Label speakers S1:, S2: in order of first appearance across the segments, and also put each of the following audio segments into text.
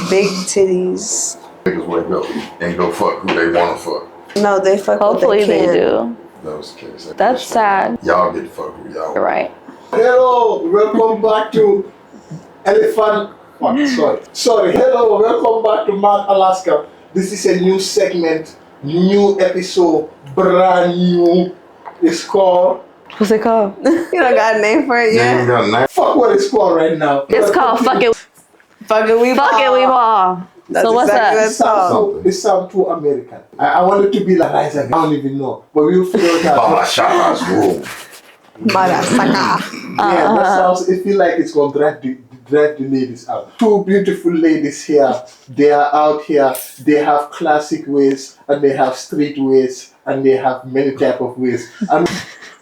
S1: big titties.
S2: Niggas wake up and go fuck who they want to fuck.
S1: No, they fuck.
S3: Hopefully
S1: what they
S3: they
S1: can.
S3: do.
S2: That was the case.
S3: That's sad.
S2: Y'all get to fuck who y'all
S3: You're
S2: want.
S3: right.
S4: Hello, welcome back to Elephant. Sorry. Hello, welcome back to Mount Alaska. This is a new segment, new episode, brand new. It's called.
S3: What's it called?
S1: You don't got a name for it
S2: You
S1: yet?
S2: ain't got a name.
S4: Fuck what it's called right now.
S3: It's called Fuck It.
S1: Fucking we
S3: Fuck It, we ball.
S1: That's
S3: So what's
S1: exactly
S3: up?
S1: what it's called.
S4: It sounds too American. I want it to be like Isaac. I don't even know, but we'll figure it out.
S2: Baba Shaka's rule.
S1: Motherfucker.
S4: Yeah, that sounds. It feel like it's gonna drive the ladies out. Two beautiful ladies here. They are out here. They have classic ways and they have street ways and they have many type of ways. And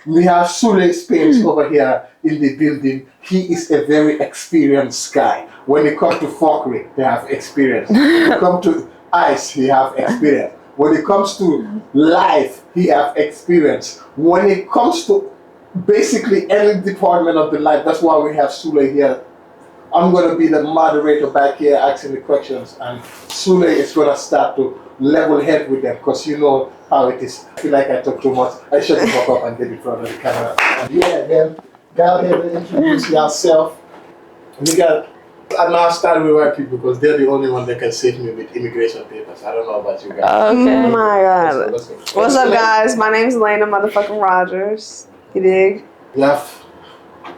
S4: we have Sule Spence over here in the building. He is a very experienced guy. When it comes to fuckery, they have experience. When it comes to ice, he have experience. When it comes to life, he have experience. When it comes to basically any department of the life, that's why we have Sule here. I'm gonna be the moderator back here asking the questions, and Sule is gonna start to level head with them because you know how it is. I feel like I talk too much. I should walk up and get in front of the camera. And yeah, man, go ahead and introduce yourself. I'm now starting with white people because they're the only one that can save me with immigration papers. I don't know about you guys.
S1: Oh
S3: Okay.
S1: my god.
S4: Let's go.
S1: What's up, guys? My name's Elena motherfucking Rogers. You dig?
S4: Yeah.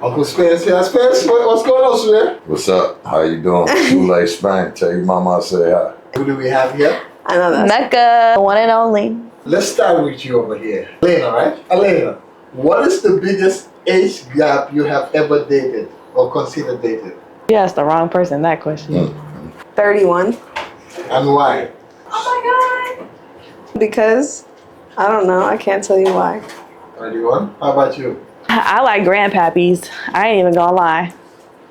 S4: Uncle Spence here. Spence, what's going on, Sule?
S2: What's up? How you doing? Sule Spain. Tell your mama I say hi.
S4: Who do we have here?
S1: I know that.
S3: Mecca, the one and only.
S4: Let's start with you over here. Elena, right? Elena, what is the biggest age gap you have ever dated or considered dating?
S3: You asked the wrong person that question.
S1: 31.
S4: And why?
S1: Because I don't know. I can't tell you why.
S4: 31? How about you?
S3: I like grandpappies. I ain't even gonna lie.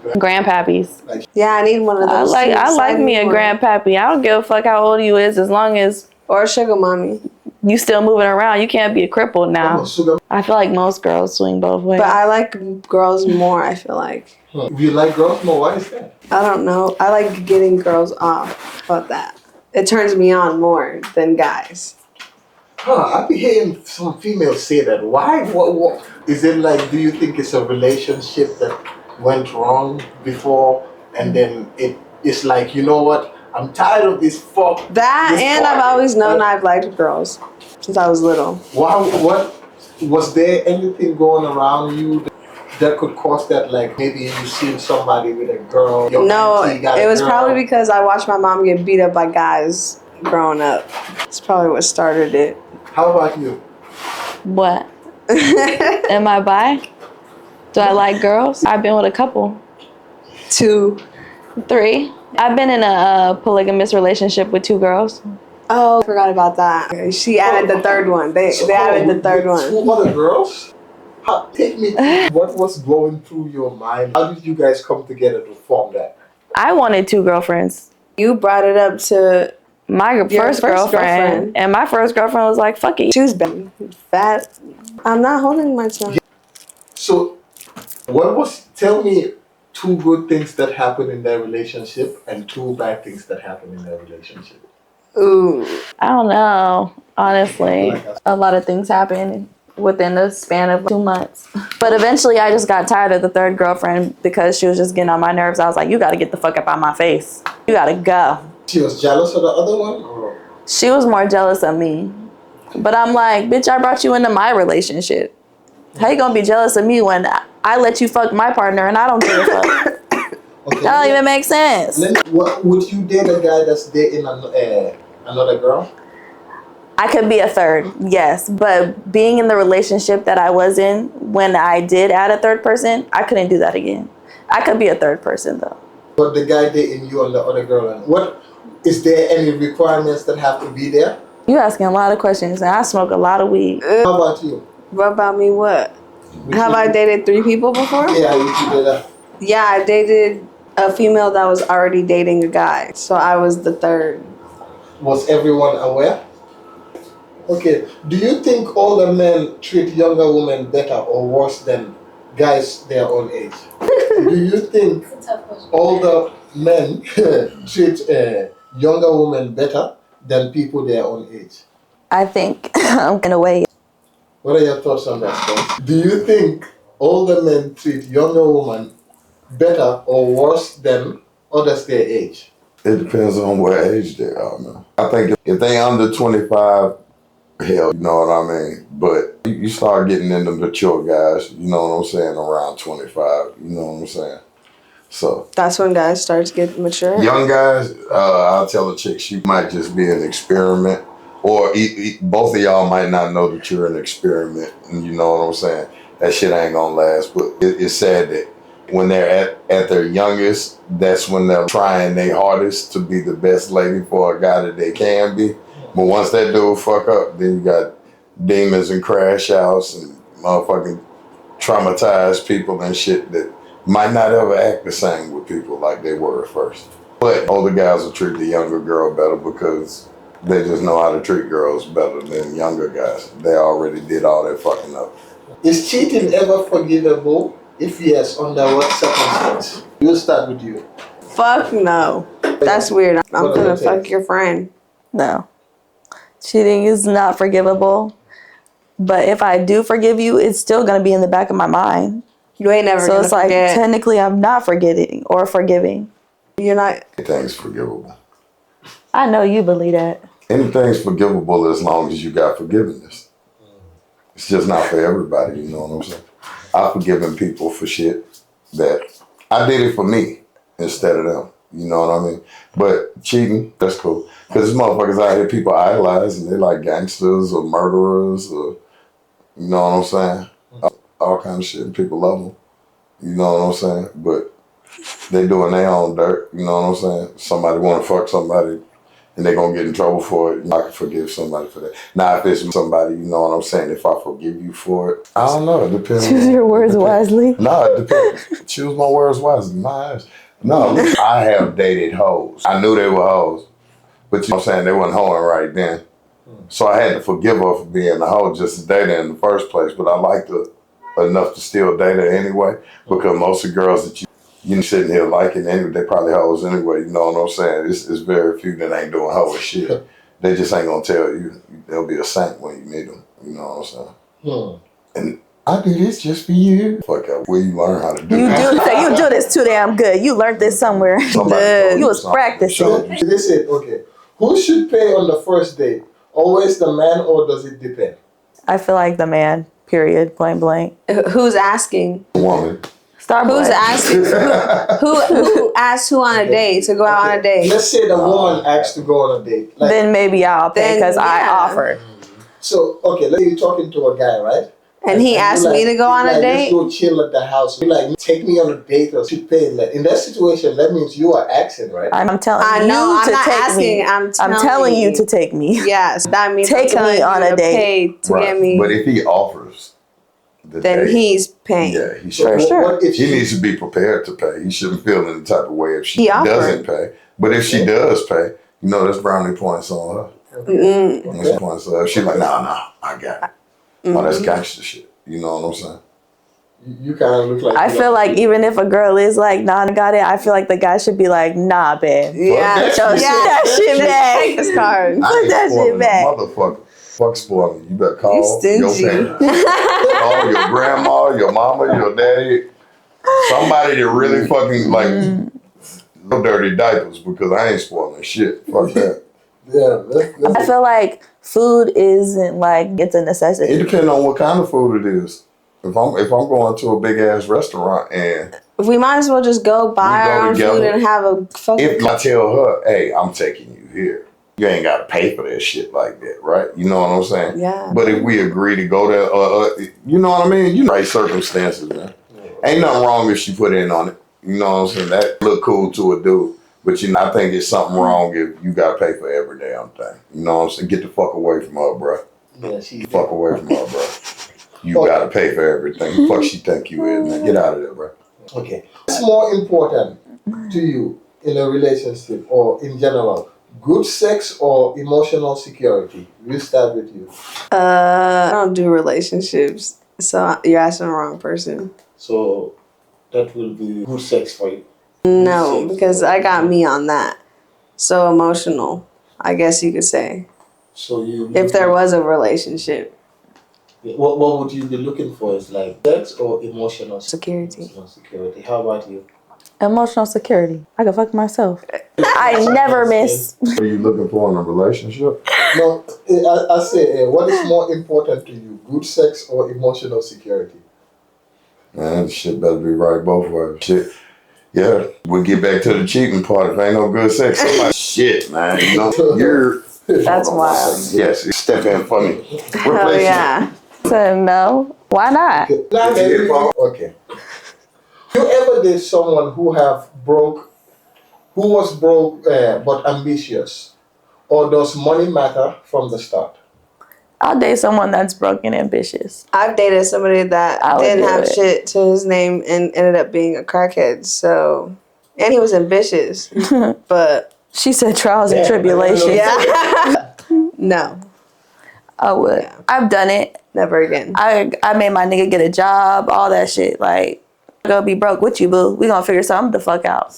S3: Grandpappies.
S1: Yeah, I need one of
S3: I
S1: those.
S3: like
S1: too.
S3: I like
S1: Send
S3: me a
S1: one.
S3: grandpappy. I don't give a fuck how old you is as long as
S1: Or a sugar mommy.
S3: you still moving around. You can't be a crippled
S4: Come on,
S3: now.
S4: sugar.
S3: I feel like most girls swing both ways.
S1: But I like girls more, I feel like.
S4: You like girls more? Why is that?
S1: I don't know. I like getting girls off. How about that? It turns me on more than guys.
S4: I've been hearing some females say that. Why? What? Is it like, do you think it's a relationship that went wrong before and then it's like, you know what? I'm tired of this fuck.
S1: That
S4: this
S1: and I've
S4: party.
S1: always known I've liked girls since I was little.
S4: Wow, what was there anything going around you that could cause that? Like maybe you seen somebody with a girl. Your
S1: No,
S4: auntie got a
S1: it was
S4: girl.
S1: probably because I watched my mom get beat up by guys growing up. It's probably what started it.
S4: How about you?
S3: What? Am I bi? Do I like girls? I've been with a couple.
S1: 2.
S3: 3. I've been in a polygamous relationship with 2 girls.
S1: Oh, I forgot about that. She added the third one. They added the third
S4: with
S1: one.
S4: 2 other girls? Take me through what was going through your mind. How did you guys come together to form that?
S3: I wanted 2 girlfriends.
S1: You brought it up to
S3: My
S1: Your
S3: first
S1: first
S3: girlfriend,
S1: girlfriend.
S3: and my first girlfriend was like, fuck it.
S1: she was fat. I'm not holding my tongue.
S4: So, tell me 2 good things that happened in their relationship and 2 bad things that happened in their relationship.
S1: Ooh.
S3: I don't know, honestly. A lot of things happened within the span of 2 months. But eventually I just got tired of the third girlfriend because she was just getting on my nerves. I was like, you gotta get the fuck up out my face. You gotta go.
S4: She was jealous of the other one? Or?
S3: She was more jealous of me. But I'm like, bitch, I brought you into my relationship. How you gonna be jealous of me when I let you fuck my partner and I don't give a fuck?
S4: Okay.
S3: That don't even make sense.
S4: Would you date a guy that's dating another girl?
S3: I could be a third, yes. But being in the relationship that I was in when I did add a third person, I couldn't do that again. I could be a third person though.
S4: But the guy dating you and the other girl, and what is there any requirements that have to be there?
S3: You asking a lot of questions and I smoke a lot of weed.
S4: How about you?
S1: What about me? What? Have I dated 3 people before?
S4: Yeah, you did that.
S1: Yeah, I dated a female that was already dating a guy. So I was the third.
S4: Was everyone aware? Okay. Do you think older men treat younger women better or worse than guys their own age? Do you think older men treat younger women better than people their own age?
S3: I think I'm in a way.
S4: What are your thoughts on that, Tom? Do you think older men treat younger women better or worse than others their age?
S2: It depends on what age they are, man. I think if they under 25, hell, you know what I mean? But you start getting into mature guys, you know what I'm saying, around 25, you know what I'm saying? So
S1: That's when guys start to get mature.
S2: young guys, I'll tell a chick she might just be an experiment, or both of y'all might not know that you're an experiment, and you know what I'm saying? That shit ain't gonna last, but it's sad that when they're at their youngest, that's when they're trying their hardest to be the best lady for a guy that they can be. But once that dude fuck up, then you got demons and crash outs and motherfucking traumatized people and shit that might not ever act the same with people like they were at first. But older guys will treat the younger girl better because they just know how to treat girls better than younger guys. They already did all that fucking up.
S4: Is cheating ever forgivable? If yes, under what circumstance? We'll start with you.
S1: Fuck no. That's weird. I'm
S4: What
S1: gonna
S4: does that
S1: fuck
S4: take?
S1: your friend.
S3: No. Cheating is not forgivable. But if I do forgive you, it's still going to be in the back of my mind.
S1: You ain't never
S3: So
S1: gonna
S3: it's like,
S1: forget.
S3: technically, I'm not forgetting or forgiving.
S1: You're not.
S2: Anything's forgivable.
S3: I know you believe that.
S2: Anything's forgivable as long as you got forgiveness. It's just not for everybody, you know what I'm saying? I've forgiven people for shit that I did it for me instead of them. You know what I mean? But cheating, that's cool. Because there's motherfuckers out here people idolize and they like gangsters or murderers or, you know what I'm saying? All kind of shit and people love them. You know what I'm saying? But they doing their own dirt, you know what I'm saying? Somebody want to fuck somebody and they going to get in trouble for it. I can forgive somebody for that. Now, if it's somebody, you know what I'm saying? If I forgive you for it, I don't know. It depends.
S3: Choose your words
S2: it depends.
S3: wisely.
S2: No, it depends. Choose my words wisely. My ass. No, I have dated hoes. I knew they were hoes. But you know what I'm saying? They wasn't hoeing right then. So I had to forgive her for being a hoe just to date her in the first place. But I liked her enough to still date her anyway. Because most of the girls that you sitting here liking, anyway, they probably hoes anyway. You know what I'm saying? It's very few that ain't doing hoe shit. They just ain't going to tell you. They'll be a saint when you meet them. You know what I'm saying? And I do this just for you. Fuck up. Where you learn how to do
S3: You
S2: that.
S3: do say you do this too damn good. You learned this somewhere.
S2: Somebody told
S3: You was
S2: something.
S3: practicing.
S2: Shut up.
S4: Listen, okay. Who should pay on the first date? Always the man, or does it depend?
S3: I feel like the man, period, blank blank.
S1: Who's asking?
S2: Woman.
S3: Star
S1: Who's
S3: boy.
S1: asking? Who asked who on a date to go out on a date?
S4: Let's say the woman asks to go on a date. Like,
S3: Then maybe I'll pay
S1: Then,
S3: because I
S1: yeah.
S3: offered.
S4: so, okay, let's say you're talking to a guy, right?
S1: And he
S4: you
S1: asked me to go on a
S4: Let's
S1: date.
S4: go chill at the house. You like, take me on a date or should pay. Like, in that situation, that means you are asking, right?
S3: I'm telling
S1: I
S3: you
S1: know. I'm
S3: to
S1: not
S3: take
S1: asking.
S3: me.
S1: I'm
S3: telling you to take me.
S1: Yes, that means
S3: Take
S1: I'm telling
S3: me on
S1: you
S3: a
S1: to
S3: date.
S1: pay to
S2: Right.
S1: get me.
S2: But if he offers the
S1: Then
S2: date,
S1: he's paying.
S2: yeah, he
S4: So
S2: should.
S3: For sure.
S4: What if
S2: He
S4: she,
S2: needs to be prepared to pay. He shouldn't feel any type of way if she
S1: He offered.
S2: doesn't pay. But if she does pay, you know, that's brownie points on her.
S1: Mm-mm.
S2: That's points on her. She's like, nah, I got it. Oh, that's gangster shit. You know what I'm saying?
S4: you kind of look like...
S3: I feel like even if a girl is like, nah, I got it, I feel like the guy should be like, nah, babe.
S1: Yeah.
S2: that
S3: So
S2: shit.
S3: that shit back.
S1: Take this card.
S2: I
S3: Put
S2: ain't
S3: that shit
S2: spoiling
S3: back.
S2: the motherfucker. Fuck spoiling. You better call
S1: You stingy.
S2: your parents. Call your grandma, your mama, your daddy. Somebody that really fucking like no dirty diapers because I ain't spoiling shit. Fuck that.
S4: Yeah,
S3: I feel like food isn't like, it's a
S2: It
S3: necessity.
S2: depends on what kind of food it is. If I'm going to a big ass restaurant and
S1: We might as well just go buy
S2: We go
S1: our own
S2: together.
S1: food and have a fucking.
S2: if I tell her, hey, I'm taking you here, you ain't got to pay for that shit like that, right? You know what I'm saying?
S1: Yeah.
S2: But if we agree to go there, you know what I mean? You know, right circumstances, man. Ain't nothing wrong if she put in on it. You know what I'm saying? That look cool to a dude. But you know, I think it's something wrong if you got to pay for every damn thing. You know what I'm saying? Get the fuck away from her, bro.
S4: yeah, she...
S2: Fuck away from her, bro. You got to pay for everything. The fuck she think you is, man. Get out of there, bro.
S4: Okay. What's more important to you in a relationship or in general? Good sex or emotional security? We'll start with you.
S1: I don't do relationships, so you're asking the wrong person.
S4: So that will be good sex for you.
S1: No, because I got me on that. So emotional, I guess you could say.
S4: So you.
S1: If there was a relationship.
S4: What would you be looking for? Is like sex or emotional
S1: Security.
S4: Emotional security. How about you?
S3: Emotional security. I can fuck myself. I never miss.
S2: What are you looking for in a relationship?
S4: No, I say, what is more important to you, good sex or emotional security?
S2: Man, shit better be right both ways. Shit. Yeah, we'll get back to the cheating part. If ain't no good sex, somebody, shit, man. You know, you're.
S3: That's
S2: Hold on one
S3: wild.
S2: second. Yes, step in for me.
S1: Oh yeah.
S3: So no, why not?
S4: Okay. Now,
S2: Did you get Paul?
S4: okay. You ever date someone who was broke but ambitious, or does money matter from the start?
S3: I'll date someone that's broke and ambitious.
S1: I've dated somebody that
S3: I would
S1: didn't
S3: do
S1: have
S3: it.
S1: shit to his name and ended up being a crackhead. So, and he was ambitious, but
S3: She said trials and
S4: Yeah,
S3: tribulations.
S1: yeah, no,
S3: I would.
S1: Yeah.
S3: I've done it.
S1: never again.
S3: I made my nigga get a job, all that shit. Like, I'm gonna be broke with you, boo. We gonna figure something the fuck out.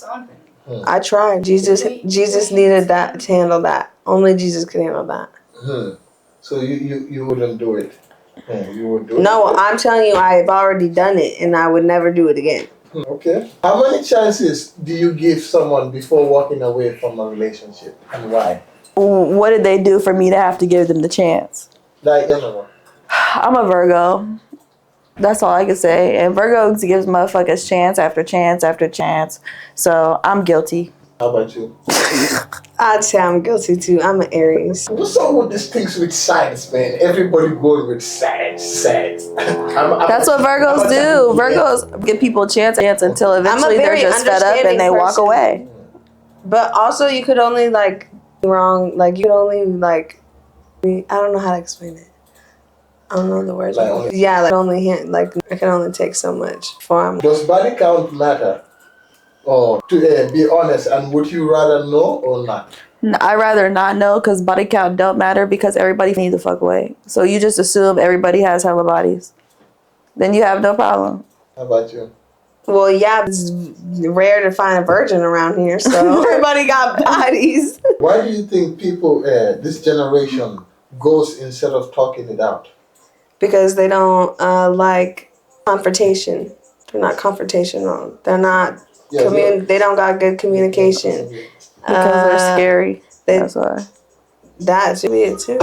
S1: I tried. Jesus needed that to handle that. Only Jesus could handle that.
S4: So you wouldn't do it. You would do
S1: No,
S4: it.
S1: I'm telling you, I've already done it, and I would never do it again.
S4: Okay. How many chances do you give someone before walking away from a relationship, and why?
S3: What did they do for me to have to give them the chance?
S4: Like anyone.
S3: I'm a Virgo. That's all I can say. And Virgo gives motherfuckers chance after chance after chance. So I'm guilty.
S4: How about you?
S1: I'd say I'm guilty too. I'm an Aries.
S4: What's up with these things with science, man? Everybody going with science.
S3: That's what Virgos do. Virgos give people a chance until eventually they're
S1: very
S3: just fed up and they walk
S1: understanding
S3: away.
S1: But also, you could only like wrong. Like you could only like. I don't know how to explain it. I don't know the words.
S4: Like,
S1: Yeah, like I can only take so much for him.
S4: Does body count matter? Or to be honest, and would you rather know or not?
S3: I'd rather not know because body count don't matter because everybody needs to fuck away. So you just assume everybody has hella bodies. Then you have no problem.
S4: How about you?
S1: Well, yeah, it's rare to find a virgin around here, so everybody got bodies.
S4: Why do you think people, this generation, goes instead of talking it out?
S1: Because they don't like confrontation. They're not confrontational. They're not. They don't got good communication.
S3: Because they're scary. That's why.
S1: That should be it too.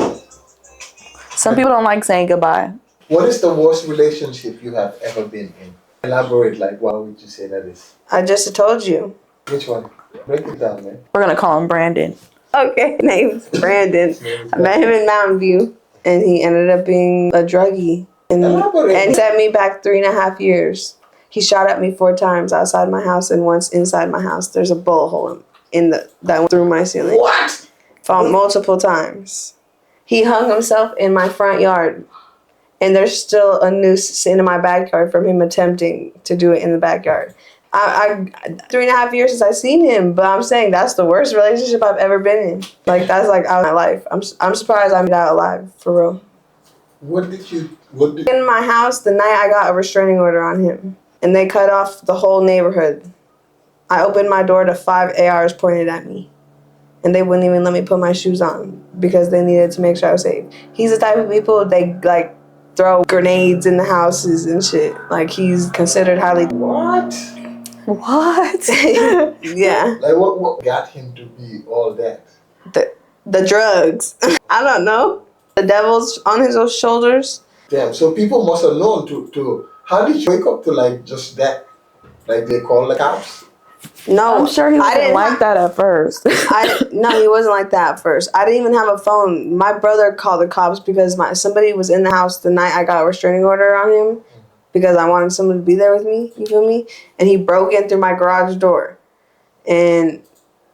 S3: Some people don't like saying goodbye.
S4: What is the worst relationship you have ever been in? Elaborate, like, what would you say that is?
S1: I just told you.
S4: Which one? Break it down, man.
S3: We're going to call him Brandon.
S1: Okay, name's Brandon. I met him in Mountain View, and he ended up being a druggie. And he set me back 3.5 years. He shot at me 4 times outside my house and once inside my house. There's a bullet hole that went through my ceiling.
S4: What?
S1: Found multiple times. He hung himself in my front yard. And there's still a noose in my backyard from him attempting to do it in the backyard. I 3.5 years since I seen him, but I'm saying that's the worst relationship I've ever been in. Like that's like out of my life. I'm surprised I made out alive for real. In my house the night I got a restraining order on him, and they cut off the whole neighborhood. I opened my door to 5 ARs pointed at me, and they wouldn't even let me put my shoes on because they needed to make sure I was safe. He's the type of people they like throw grenades in the houses and shit. Like he's considered highly.
S4: What?
S1: Yeah.
S4: Like what got him to be all that?
S1: The drugs. I don't know. The devil's on his shoulders.
S4: Damn. So people must have known to. How did you wake up to like just that? Like they call the cops?
S1: No,
S3: I'm sure he wasn't like that at first.
S1: No, he wasn't like that at first. I didn't even have a phone. My brother called the cops because somebody was in the house the night I got a restraining order on him because I wanted someone to be there with me. You feel me? And he broke in through my garage door. And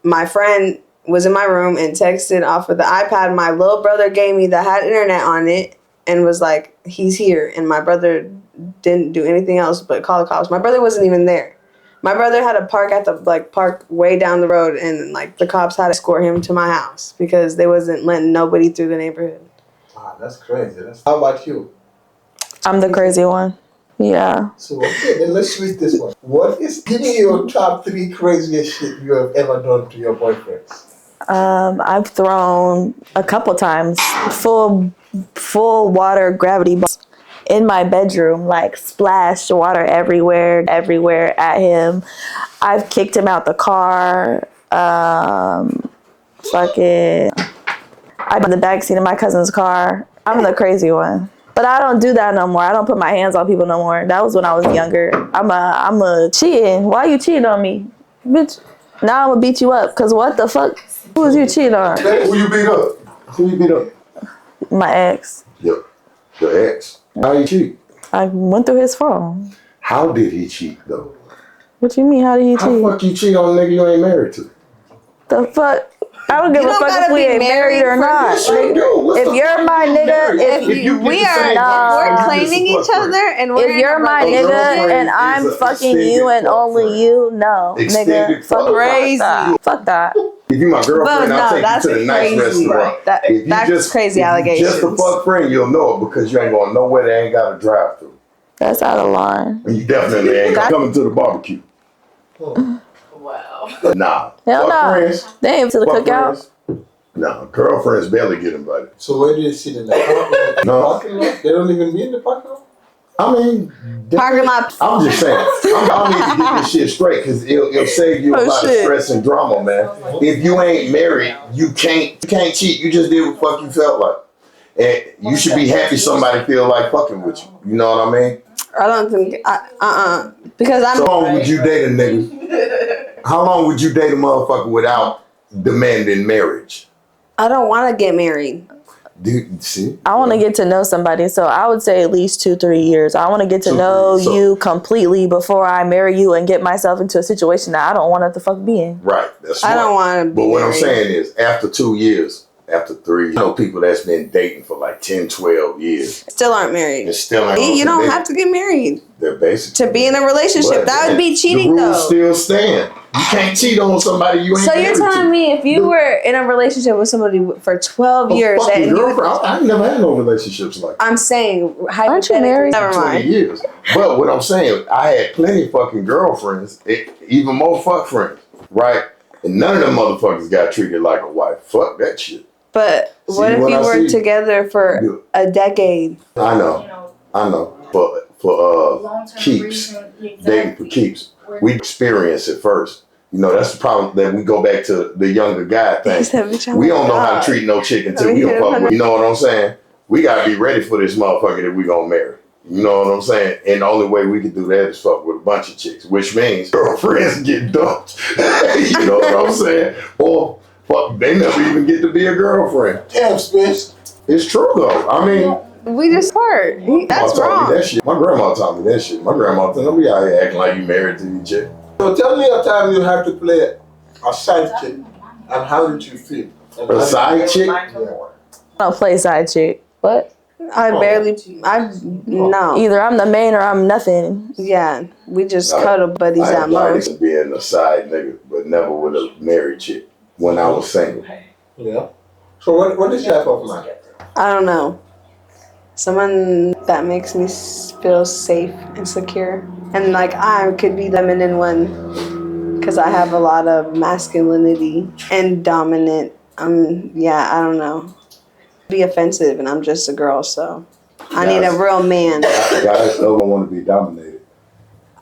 S1: my friend was in my room and texted off of the iPad my little brother gave me that had internet on it and was like, he's here. And my brother didn't do anything else but call the cops. My brother wasn't even there. My brother had a park at the park way down the road, and the cops had to escort him to my house because they wasn't letting nobody through the neighborhood.
S4: Ah, that's crazy. How about you?
S3: I'm the crazy one. Yeah.
S4: So okay, then let's switch this one. Give me your top 3 craziest shit you have ever done to your boyfriends.
S3: I've thrown a couple times full water gravity balls in my bedroom, like splashed water everywhere at him. I've kicked him out the car. Fucking, I'm in the backseat of my cousin's car. I'm the crazy one. But I don't do that no more. I don't put my hands on people no more. That was when I was younger. I'm a cheating. Why you cheating on me? Bitch, now I'm gonna beat you up. Cause what the fuck? Who was you cheating on?
S2: Who you beat up? Who you beat up?
S3: My ex.
S2: Your ex. How you cheat?
S3: I went through his phone.
S2: How did he cheat though?
S3: What you mean? How did he cheat?
S2: How fuck you cheat on a nigga you ain't married to?
S3: The fuck? I don't give a fuck if we ain't married or not.
S2: Yes, you do.
S3: If you're my nigga,
S1: we're claiming each other, and we're
S3: if you're my nigga and I'm fucking you and only you, no, nigga, fuck
S1: crazy.
S3: Fuck that.
S2: If you my girlfriend, I'll take you to the nice restaurant. If you
S1: That's crazy allegations.
S2: Just a fuck friend, you'll know it because you ain't going nowhere they ain't got to drive through.
S3: That's out of line.
S2: And you definitely ain't coming to the barbecue.
S5: Wow.
S2: Nah.
S3: Hell
S2: fuck
S3: no.
S2: friends.
S3: They ain't to the
S2: Fuck
S3: cookout.
S2: friends. Nah, girlfriends barely get invited.
S4: So where do they sit in the car?
S2: No.
S4: Parking lot? They don't even be in the parking lot?
S2: I mean,
S1: Parking lot.
S2: I'm just saying. I need to get this shit straight because it'll save you a lot of stress and drama, man. If you ain't married, you can't cheat. You just did what the fuck you felt like. And you should be happy somebody feel like fucking with you. You know what I mean?
S1: I don't think. Because I'm.
S2: How long would you date a nigga? How long would you date a motherfucker without demanding marriage?
S1: I don't want to get married.
S2: Dude, see?
S3: I want to get to know somebody, so I would say at least 2-3 years. I want to get to know you completely before I marry you and get myself into a situation that I don't want to fuck be in.
S2: Right. That's smart.
S1: I don't want to be
S2: But what I'm
S1: married.
S2: saying is, after 2 years, after 3, I know people that's been dating for like 10, 12 years.
S1: Still aren't married.
S2: And still ain't
S1: You don't have to get married
S2: They're basically.
S1: to be in a relationship.
S2: But
S1: That would be cheating,
S2: the rules
S1: though.
S2: still stand. You can't cheat on somebody you ain't
S1: So
S2: married
S1: you're
S2: to.
S1: telling me if you were in a relationship with somebody for 12 years
S2: fucking
S1: and you,
S2: girlfriend. I've never had no relationships like that.
S1: I'm saying
S3: Aren't you married?
S1: Never
S2: 20
S1: mind.
S2: years. But what I'm saying, I had plenty of fucking girlfriends, even more fuck friends, right? And none of them motherfuckers got treated like a wife. Fuck that shit.
S1: But what
S2: See,
S1: if
S2: what
S1: you
S2: I
S1: were
S2: see-
S1: together for a decade?
S2: I know. For keeps, dating for keeps. We experience it first. You know, that's the problem that we go back to the younger guy thing. We don't know how to treat no chick until we don't fuck with. You know what I'm saying? We gotta be ready for this motherfucker that we gonna marry. You know what I'm saying? And the only way we can do that is fuck with a bunch of chicks, which means girlfriends get dumped. You know what I'm saying? Or fuck, they never even get to be a girlfriend.
S4: Damn, Spence.
S2: It's true though. I mean,
S1: We just part. That's
S2: taught
S1: wrong.
S2: me that shit. My grandma taught me that shit. My grandma told me, out here acting like you married to each chick.
S4: So tell me a time you had to play a side chick, and how did you feel?
S2: A side chick?
S3: I don't play side chick. What?
S1: No.
S3: Either I'm the main or I'm nothing.
S1: Yeah, we just
S2: No,
S1: cuddle buddies
S2: I
S1: at
S2: invited
S1: most.
S2: to being a side nigga, but never with a married chick when I was single.
S4: Yeah. So what is type of man?
S1: I don't know. Someone that makes me feel safe and secure. And like I could be the feminine one because I have a lot of masculinity and dominant. Yeah, I don't know. Be offensive and I'm just a girl, so I need a real man.
S2: Guys don't want to be dominated.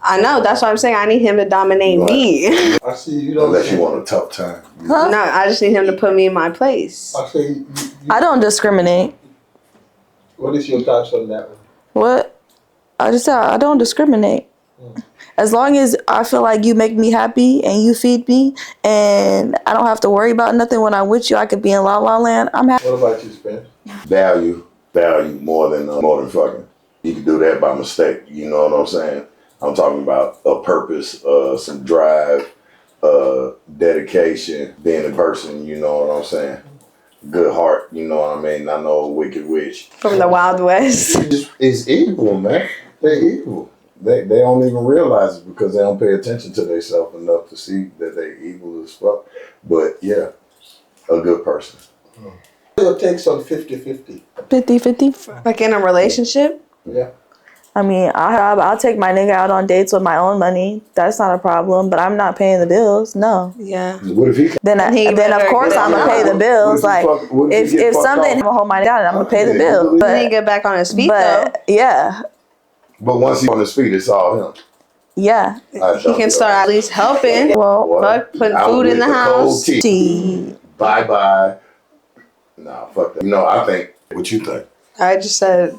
S1: I know, that's what I'm saying. I need him to dominate me.
S4: I see you don't.
S2: Unless you want a tough time.
S3: Huh?
S1: No, I just need him to put me in my place.
S4: I say
S3: I don't discriminate.
S4: what is your thoughts on that one?
S3: What? I just said I don't discriminate. As long as I feel like you make me happy and you feed me and I don't have to worry about nothing when I'm with you, I could be in La La Land. I'm happy.
S4: What about you, Spence?
S2: Value more than fucking. You can do that by mistake. You know what I'm saying? I'm talking about a purpose, some drive, dedication, being a person. You know what I'm saying? Good heart. You know what I mean? Not no wicked witch.
S1: From the Wild West.
S2: It's evil, man. They're evil. They don't even realize it because they don't pay attention to themselves enough to see that they evil as fuck. But yeah, a good person.
S4: Your takes on 50-50.
S3: 50-50.
S1: Like in a relationship?
S4: Yeah.
S3: I mean, I'll take my nigga out on dates with my own money. That's not a problem. But I'm not paying the bills. No.
S1: Yeah.
S2: What if he?
S3: Then of
S1: better
S3: course
S1: get
S3: I'm gonna
S1: out.
S3: pay the bills.
S2: What
S3: Like
S2: if he get
S3: if
S2: fucked
S3: something, I'm
S2: off?
S3: gonna hold my down and I'm gonna pay the
S2: Yeah,
S3: bill.
S2: you
S1: Then he
S3: But
S1: get back on his feet though.
S3: yeah,
S2: But once he's on his feet, it's all him.
S3: yeah.
S1: He can start at least helping.
S3: Well,
S1: Fuck, putting
S2: I
S1: food
S2: would
S1: in the
S2: get cold
S1: house.
S2: tea.
S3: she.
S2: Bye bye. Nah, fuck that. No, I think. What you think?
S1: I just said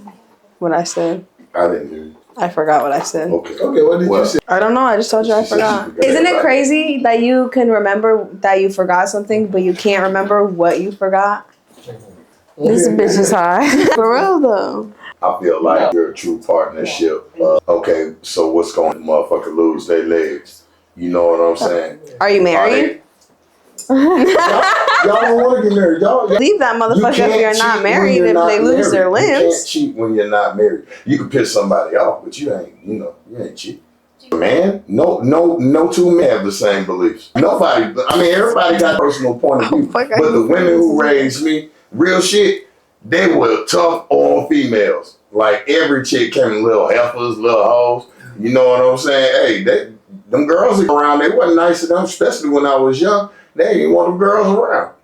S1: what I said.
S2: I didn't hear you.
S1: I forgot what I said.
S2: Okay.
S4: Okay, what did
S2: Well,
S4: you say?
S1: I don't know. I just told you I
S2: She said she
S1: forgot.
S2: forgot
S1: Isn't it
S2: everybody.
S1: crazy that you can remember that you forgot something, but you can't remember what you forgot?
S3: This bitch is high.
S1: For real though.
S2: I feel like you're a true partnership. Okay, so what's going to motherfucker lose their legs? You know what I'm saying?
S1: Are you married?
S4: Y'all don't want to get married. Y'all
S1: Leave that motherfucker if you're not
S2: cheat when
S1: married
S2: you're
S1: if
S2: not
S1: they lose their
S2: married. You can't
S1: limbs.
S2: cheat when you're not married. You can piss somebody off, but you ain't cheat. Man, no two men have the same beliefs. Nobody, I mean, everybody got a personal point of view.
S1: fuck, I
S2: But the
S1: hate
S2: women who raised me, real shit, they were tough on females. Like every chick came little heifers, little hoes. You know what I'm saying? Hey, them girls around, they wasn't nice to them, especially when I was young. They didn't want them girls around.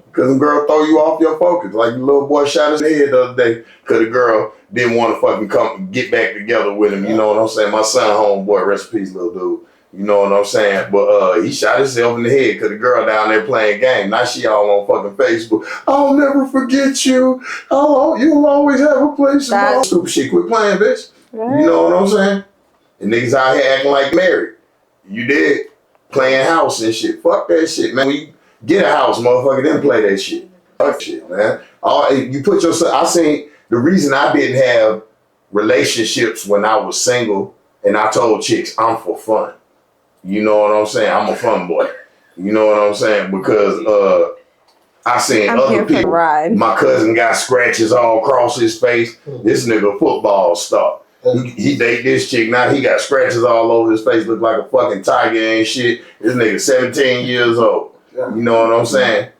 S2: Because them girls throw you off your focus. Like the little boy shot his head the other day because the girl didn't want to fucking come get back together with him. You know what I'm saying? My son, homeboy, rest in peace, little dude. You know what I'm saying? But he shot himself in the head because the girl down there playing game. Now she all on fucking Facebook. I'll never forget you. You'll always have a place in my stupid shit. Quit playing, bitch. You know what I'm saying? And niggas out here acting like married. You did. Playing house and shit. Fuck that shit, man. When you get a house, motherfucker, then play that shit. Fuck shit, man. You put yourself, I seen the reason I didn't have relationships when I was single and I told chicks I'm for fun. You know what I'm saying? I'm a fun boy. You know what I'm saying? Because I seen
S1: I'm
S2: other
S1: here for the
S2: people.
S1: ride.
S2: My cousin got scratches all across his face. This nigga a football star. He date this chick now. He got scratches all over his face. Look like a fucking tiger and shit. This nigga 17 years old. You know what I'm saying?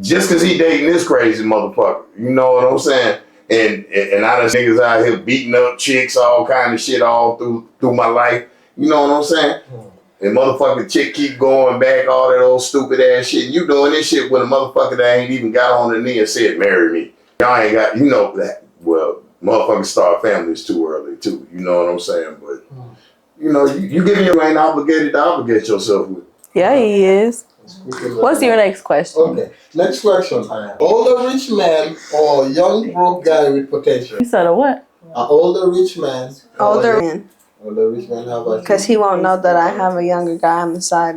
S2: Just cause he dating this crazy motherfucker. You know what I'm saying? And I done niggas out here beating up chicks, all kind of shit all through my life. You know what I'm saying? And motherfucking chick keep going back, all that old stupid ass shit. You doing this shit with a motherfucker that ain't even got on the knee and said, marry me. Y'all ain't got, you know that. Well, motherfuckers start families too early too. You know what I'm saying? But, you know, you ain't obligated to obligate yourself with.
S3: Yeah, he is. What's your next question?
S4: Okay, next question. Older rich man or young broke guy with potential?
S3: You said a what?
S4: An older rich man.
S1: Older man.
S4: Older rich man, how about
S1: Because he won't know that I have a younger guy on the side.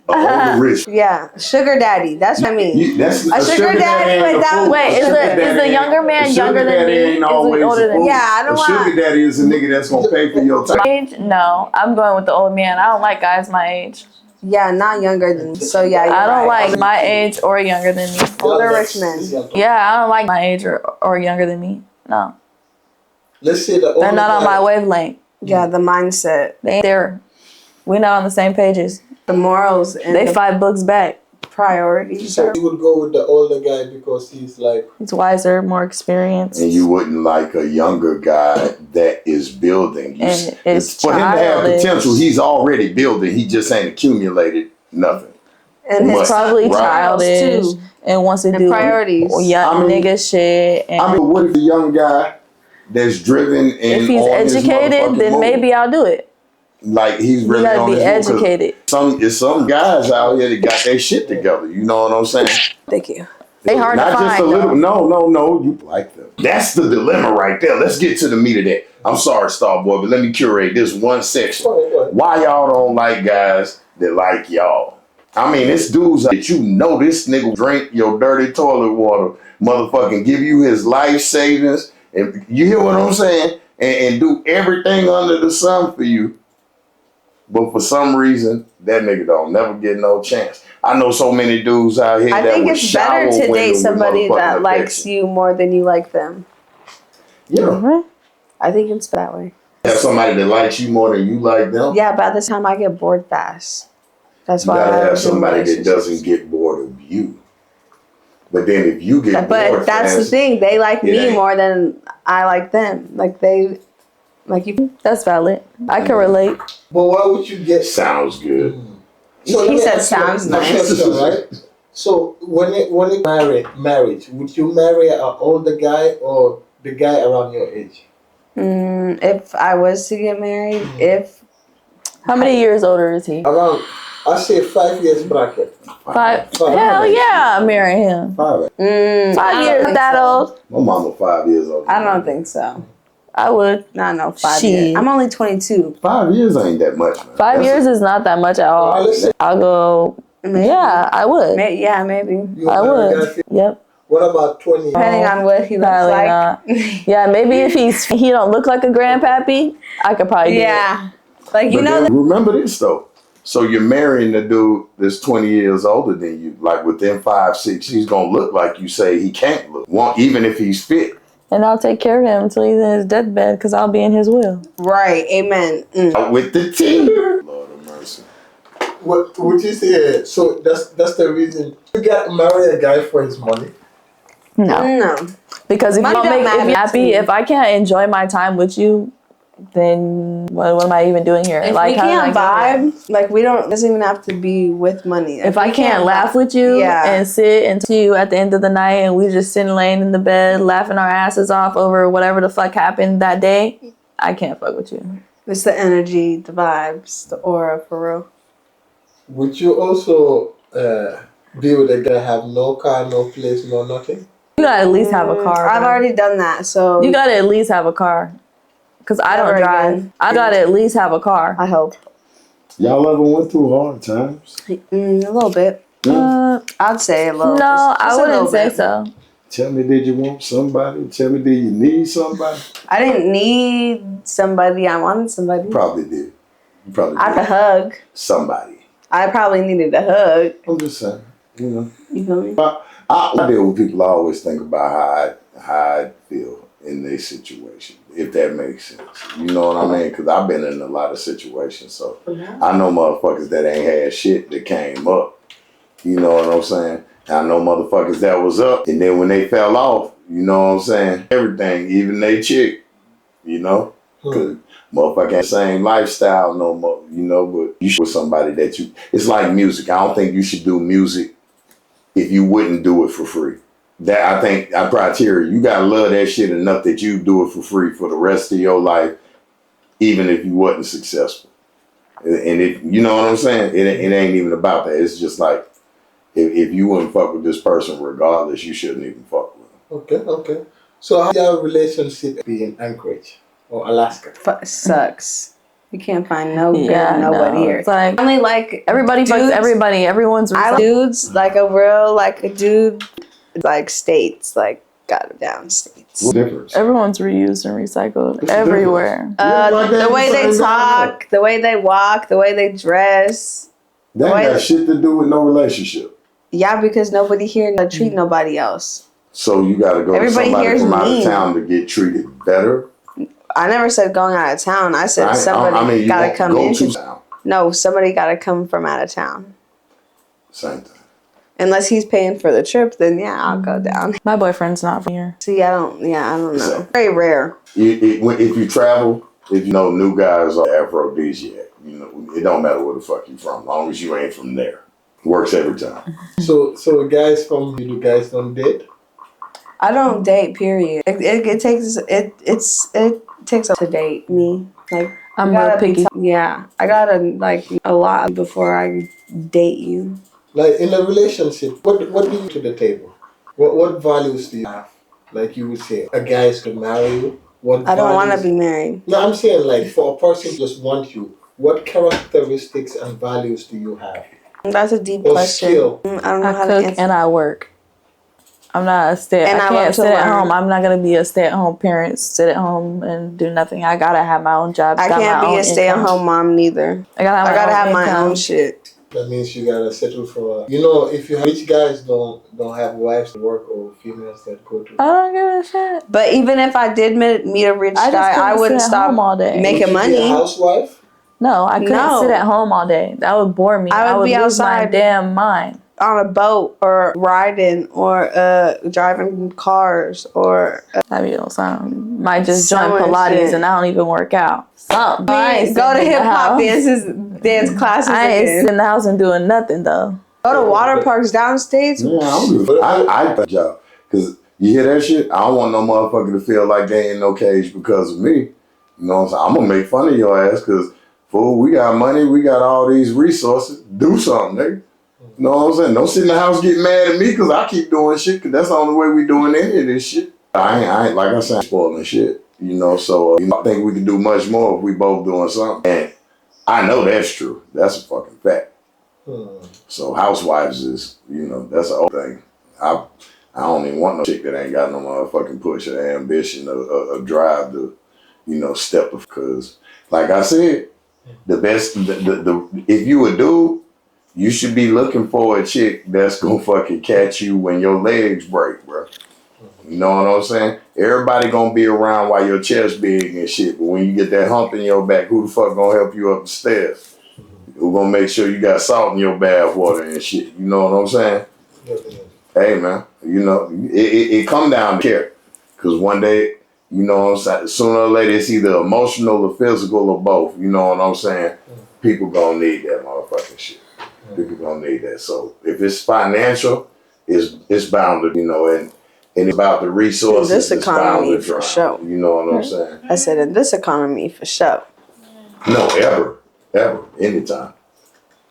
S2: Older rich.
S1: Yeah, sugar daddy. That's what I mean.
S2: That's
S1: A sugar daddy
S2: ain't
S1: without-
S2: a fool.
S3: Wait,
S2: A
S3: is
S2: sugar
S3: the
S2: daddy
S3: younger
S2: ain't-
S3: man
S2: a sugar
S3: younger than
S2: daddy
S3: me?
S2: ain't
S3: Is he
S2: always a
S3: older than
S2: fool.
S3: me?
S1: Yeah, I don't
S2: A
S1: want-
S2: sugar daddy is a nigga that's gonna pay for your time.
S3: My age? No, I'm going with the old man. I don't like guys my age.
S1: Yeah, not younger than me. So yeah, you're
S3: I don't
S1: right.
S3: like my age or younger than me.
S1: older rich men.
S3: Yeah, I don't like my age or younger than me. No,
S4: Let's say the older
S3: they're not on my
S4: guy-
S3: wavelength.
S1: Yeah, the mindset,
S3: They ain't there. We're not on the same pages.
S1: the morals, and
S3: They
S1: the
S3: 5 books back.
S1: priorities.
S4: So you would go with the older guy because he's like,
S3: He's wiser, more experienced.
S2: And you wouldn't like a younger guy that is building.
S3: And it's
S2: for him to have
S3: childish.
S2: potential, he's already building. He just ain't accumulated nothing.
S1: And his
S2: Must-
S3: Probably
S2: Right.
S3: childish
S1: too.
S3: and wants to
S1: And
S3: do
S1: priorities.
S3: young
S2: I mean-
S3: nigga shit. And
S2: I mean, what if a young guy that's driven and
S3: if he's
S2: on his
S3: educated,
S2: motherfucking
S3: then
S2: move?
S3: maybe I'll do it.
S2: Like he's
S3: You
S2: really
S3: gotta
S2: on
S3: be
S2: his move, 'cause
S3: educated.
S2: some guys out here that got their shit together. You know what I'm saying?
S1: Thank you.
S3: They hard to
S2: Not just a
S3: find,
S2: little.
S3: though.
S2: No. You like them. That's the dilemma right there. Let's get to the meat of that. I'm sorry, Starboy, but let me curate this one section.
S4: go ahead.
S2: Why y'all don't like guys that like y'all? I mean, it's dudes that you know this nigga drink your dirty toilet water, motherfucking give you his life savings, and you hear what I'm saying, and do everything under the sun for you. But for some reason, that nigga don't never get no chance. I know so many dudes out here
S1: I
S2: that
S1: think
S2: would
S1: it's
S2: shower
S1: better to
S2: women
S1: date
S2: with
S1: somebody
S2: motherfucking
S1: that likes
S2: affection.
S1: you more than you like them.
S2: Yeah.
S3: Mhm.
S1: I think it's that way.
S2: Have somebody that likes you more than you like them.
S1: Yeah, by the time I get bored fast. That's
S2: You
S1: why
S2: gotta
S1: I
S2: have
S1: was in
S2: somebody that
S1: relationships.
S2: doesn't get bored of you. But then if you get bored
S1: But that's the
S2: fast,
S1: thing. They like
S2: it
S1: me
S2: ain't.
S1: more than I like them. Like they, like you.
S3: That's valid. I can relate.
S4: But why would you get?
S2: Sounds good.
S4: So let
S1: He
S4: me
S1: said
S4: ask you
S1: sounds
S4: a
S1: nice.
S4: question, right? So when it marriage, would you marry an older guy or the guy around your age?
S1: If I was to get married, if
S3: How many years older is he?
S4: Around, I say 5 years bracket.
S3: 5.
S4: Five.
S3: Hell yeah, I marry him.
S4: 5.
S3: 5
S1: I
S3: years,
S1: don't think
S3: that
S1: so.
S3: old.
S2: My mama 5 years old.
S1: I don't think so.
S3: I would.
S1: No, 5
S3: Shit.
S1: years. I'm only 22.
S2: 5 years ain't that much, man.
S3: 5 years is not that much at all.
S4: Listen,
S3: I'll go.
S1: Maybe.
S3: Yeah, I would.
S1: Yeah, maybe.
S4: you
S3: I
S4: marry a
S3: would.
S4: guy,
S3: Yep.
S4: what about 20?
S1: Depending on what he looks
S3: Probably
S1: like.
S3: not. Yeah, maybe if he don't look like a grandpappy, I could probably do it.
S1: Yeah. Like, you
S2: But
S1: know,
S2: then remember this though. So you're marrying the dude that's 20 years older than you. Like within 5, 6, he's gonna look like you say he can't look. Even if he's fit.
S3: And I'll take care of him until he's in his deathbed because I'll be in his will.
S1: right. Amen.
S2: With the team. Lord of mercy.
S4: What would you say? So that's the reason you got marry a guy for his money.
S3: No.
S1: No.
S3: Because if
S1: Money
S3: you don't
S1: don't
S3: make
S1: matter
S3: me
S1: to
S3: happy,
S1: me.
S3: if I can't enjoy my time with you, then what am I even doing here?
S1: If
S3: like,
S1: we
S3: how did
S1: can't
S3: I get here?
S1: vibe, like we don't, it doesn't even have to be with money.
S3: If I
S1: we
S3: can't laugh with you
S1: Yeah.
S3: and sit and talk to you at the end of the night and we just sitting laying in the bed laughing our asses off over whatever the fuck happened that day, I can't fuck with you.
S1: It's the energy, the vibes, the aura, for real.
S4: Would you also be with a guy have no car, no place, no nothing?
S3: You gotta at least have a car.
S1: I've
S3: bro.
S1: already done that, so
S3: You gotta at least have a car. Cause I don't
S1: Never
S3: drive.
S1: again.
S3: I gotta at least have a car.
S1: I hope.
S2: Y'all ever went through hard times?
S1: A little bit. I'd say a little.
S3: No,
S1: just
S3: I
S1: a
S3: wouldn't
S1: little
S3: say
S1: bit.
S3: so.
S2: Tell me, did you want somebody? Tell me, did you need somebody?
S1: I didn't need somebody. I wanted somebody.
S2: Probably did. You probably
S1: I
S2: did.
S1: could hug.
S2: Somebody.
S1: I probably needed a hug.
S2: I'm just saying, you know.
S1: You feel me?
S2: I deal with people. I always think about how I feel in their situation, if that makes sense. You know what I mean? Because I've been in a lot of situations, so I know motherfuckers that ain't had shit that came up. You know what I'm saying? And I know motherfuckers that was up, and then when they fell off, you know what I'm saying? Everything, even they chick, you know? Because motherfucker ain't the same lifestyle no more, you know? But you should with somebody that you, it's like music. I don't think you should do music if you wouldn't do it for free. That I think our criteria, you gotta love that shit enough that you do it for free for the rest of your life, even if you wasn't successful. And if you know what I'm saying, it ain't even about that. It's just like if you wouldn't fuck with this person regardless, you shouldn't even fuck with them.
S4: Okay. So how your relationship be in Anchorage or Alaska?
S1: Sucks. You can't find no good
S3: Yeah,
S1: nobody
S3: no,
S1: here.
S3: it's like
S1: Only like
S3: everybody fucks
S1: dudes-
S3: everybody. Everyone's
S1: dudes, like a dude, like states, like got it down states.
S2: What's the difference?
S3: everyone's reused and recycled
S2: the
S3: everywhere.
S1: The way they
S2: Same
S1: talk, the way they walk, the way they dress.
S2: That ain't got shit to do with no relationship.
S1: Yeah, because nobody here treat nobody else.
S2: So you gotta go
S1: Everybody
S2: to somebody
S1: here's
S2: from out of
S1: mean.
S2: town to get treated better.
S1: I never said going out of town. I said somebody
S2: you
S1: gotta
S2: won't
S1: come
S2: go
S1: into
S2: to town.
S1: No, somebody gotta come from out of town.
S2: Same thing.
S1: Unless he's paying for the trip, then yeah, I'll go down.
S3: My boyfriend's not from here.
S1: See, I don't know.
S2: So-
S1: Very rare.
S2: If you travel, if you know new guys are aphrodisiac, you know it don't matter where the fuck you from, as long as you ain't from there. Works every time.
S4: So guys from you guys don't date?
S1: I don't date. Period. It takes to date me. Like
S3: I'm
S1: I gotta
S3: real picky.
S1: I gotta like a lot before I date you.
S4: Like in a relationship, what do you bring to the table? What values do you have? Like you would say, a guy is gonna marry you. What
S1: I don't want to
S4: values-
S1: be married.
S4: No, I'm saying like for a person who just want you, what characteristics and values do you have?
S1: That's a deep
S4: Or
S1: question.
S4: skill?
S1: I don't know
S3: I
S1: how to
S3: cook
S1: answer.
S3: and I work. I'm not a stay.
S1: And
S3: I
S1: I love
S3: can't
S1: to
S3: sit at
S1: learn.
S3: home. I'm not gonna be a stay-at-home parent. Sit at home and do nothing. I gotta have my own job.
S1: I
S3: got
S1: can't
S3: my
S1: be
S3: own
S1: a stay-at-home
S3: income.
S1: mom neither.
S3: I gotta
S1: have my
S3: income.
S1: own shit.
S4: That means you gotta settle for. You know, if you rich guys don't have wives to work or females that go to.
S3: I don't give a shit.
S1: But even if I did meet a rich
S3: I just
S1: guy, I
S3: couldn't
S1: wouldn't
S3: sit at home
S1: stop
S3: all day.
S1: making
S4: Would you be a
S1: money.
S4: housewife?
S3: No, I couldn't
S1: No.
S3: sit at home all day. That would bore me.
S1: I would be
S3: lose my
S1: outside.
S3: damn mind.
S1: on a boat or riding or driving cars or
S3: That be no sound. Might just join
S1: Summer
S3: Pilates
S1: shit.
S3: and I don't even work out. Something. I ain't
S1: go to
S3: sitting in the
S1: hip hop
S3: house.
S1: dance classes.
S3: I ain't
S1: again.
S3: sitting in the house and doing nothing though.
S1: Go to water parks downstate.
S2: Yeah, I don't give a I that job. Because you hear that shit? I don't want no motherfucker to feel like they ain't no cage because of me. You know what I'm saying? I'm going to make fun of your ass because, fool, we got money, we got all these resources. Do something, nigga. You know what I'm saying? Don't sit in the house getting mad at me because I keep doing shit because that's the only way we doing any of this shit. I ain't like I said, spoiling shit. You know, so I think we can do much more if we both doing something. And I know that's true. That's a fucking fact. So housewives is, you know, that's the whole thing. I don't even want no chick that ain't got no motherfucking push or ambition or drive to, you know, step up. Because, like I said, the best, if you a dude, you should be looking for a chick that's gonna fucking catch you when your legs break, bro. You know what I'm saying? Everybody gonna be around while your chest big and shit, but when you get that hump in your back, who the fuck gonna help you up the stairs? Who gonna make sure you got salt in your bath water and shit? You know what I'm saying? Hey man, you know, it come down to care. Cause one day, you know what I'm saying, sooner or later it's either emotional or physical or both. You know what I'm saying? People gonna need that motherfucking shit. People gonna need that. So if it's financial, it's bound to, you know, and it's about the resources.
S1: In this
S2: it's bound
S1: economy,
S2: to
S1: for
S2: drown.
S1: sure.
S2: You know what I'm saying?
S1: I said in this economy for sure.
S2: No, ever, anytime.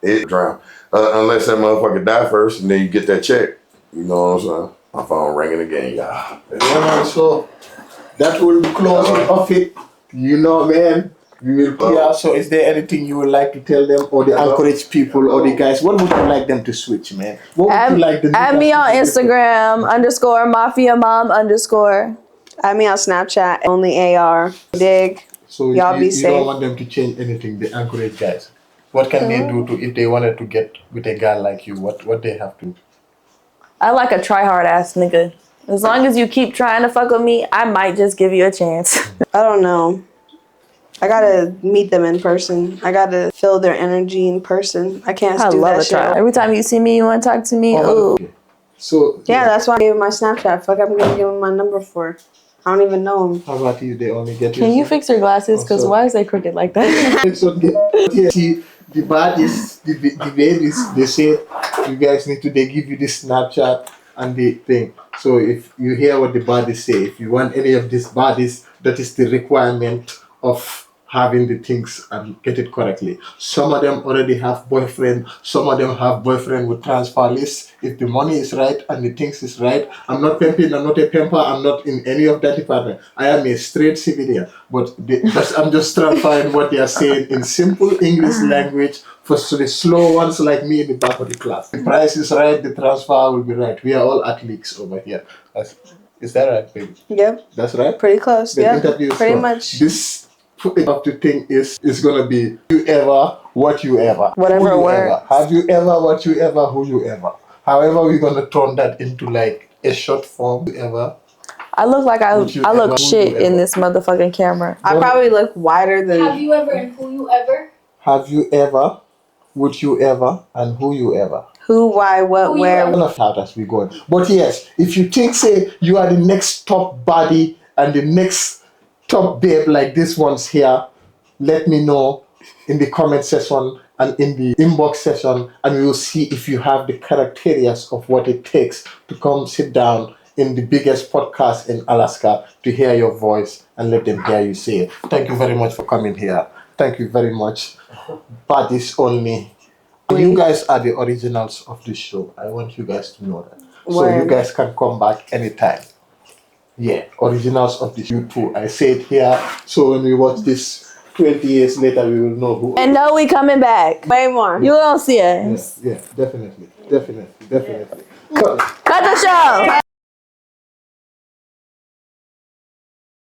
S2: It drown. Unless that motherfucker die first and then you get that check. You know what I'm saying? My phone ringing again, y'all.
S4: Yeah, man, so that will be closing of it. You know, man. We will clear. So is there anything you would like to tell them or the encourage people or the guys? What would you like them to switch, man? What would you like them to
S3: Add me on
S4: do?
S3: Instagram _MafiaMom_.
S1: Add me on Snapchat, only AR. Dig.
S4: So
S1: Y'all be
S4: you
S1: safe.
S4: don't want them to change anything, the encourage guys. What can they do to if they wanted to get with a guy like you? What they have to do?
S3: I like a try hard ass nigga. As long as you keep trying to fuck with me, I might just give you a chance.
S1: I don't know. I gotta meet them in person. I gotta feel their energy in person. I can't
S3: I
S1: do
S3: love
S1: that
S3: a
S1: shit.
S3: try. Every time you see me, you want to talk to me. Ooh.
S4: Okay. So
S1: Yeah, that's why I gave him my Snapchat. Fuck, I'm gonna give him my number for. I don't even know him.
S4: how about you? They only get
S3: Can you fix your glasses? Because
S4: Also-
S3: why is they crooked like that?
S4: So yeah, see, the bad is the ladies. They say you guys need to. They give you the Snapchat and the thing. So if you hear what the bodies say, if you want any of these bodies, that is the requirement of having the things and get it correctly. Some of them already have boyfriend. Some of them have boyfriend with transfer list. If the money is right and the things is right, I'm not pimping. I'm not a pimper. I'm not in any of that department. I am a straight civilian. But I'm just transferring what they are saying in simple English language for the slow ones like me in the back of the class. The price is right. The transfer will be right. We are all athletes over here. Is that right, baby?
S1: Yep,
S4: That's right.
S1: pretty close.
S4: The
S1: Yeah,
S4: interview is
S1: pretty
S4: done.
S1: much.
S4: This of the thing is gonna be you ever, what you ever,
S3: Whatever
S4: who you
S3: works.
S4: ever, have you ever, what you ever, who you ever. However, we're gonna turn that into like a short form. You ever.
S3: I look like I
S4: Would you
S3: look
S4: ever-
S3: shit
S4: would you
S3: in
S4: ever?
S3: this motherfucking camera.
S1: I probably look wider
S5: Have
S1: than.
S5: you ever and who you ever?
S4: Have you ever, would you ever, and who you ever.
S1: Who, why, what,
S5: Who you
S1: where.
S5: ever-
S4: Kind of out as we go. But yes, if you think say you are the next top body and the next top babe like this one's here, let me know in the comment section and in the inbox session, and we will see if you have the criteria of what it takes to come sit down in the biggest podcast in Alaska to hear your voice and let them hear you say it. Thank you very much for coming here. Thank you very much. Bodies only. You guys are the originals of this show. I want you guys to know that. So you
S1: Word.
S4: guys can come back anytime. Yeah, originals of this. You too. I say it here. So when we watch this 20 years later, we will know who.
S3: And no, we coming back.
S1: Way more.
S3: You don't see
S4: Yeah,
S3: us.
S4: yeah, definitely. Cut.
S3: Cut the show.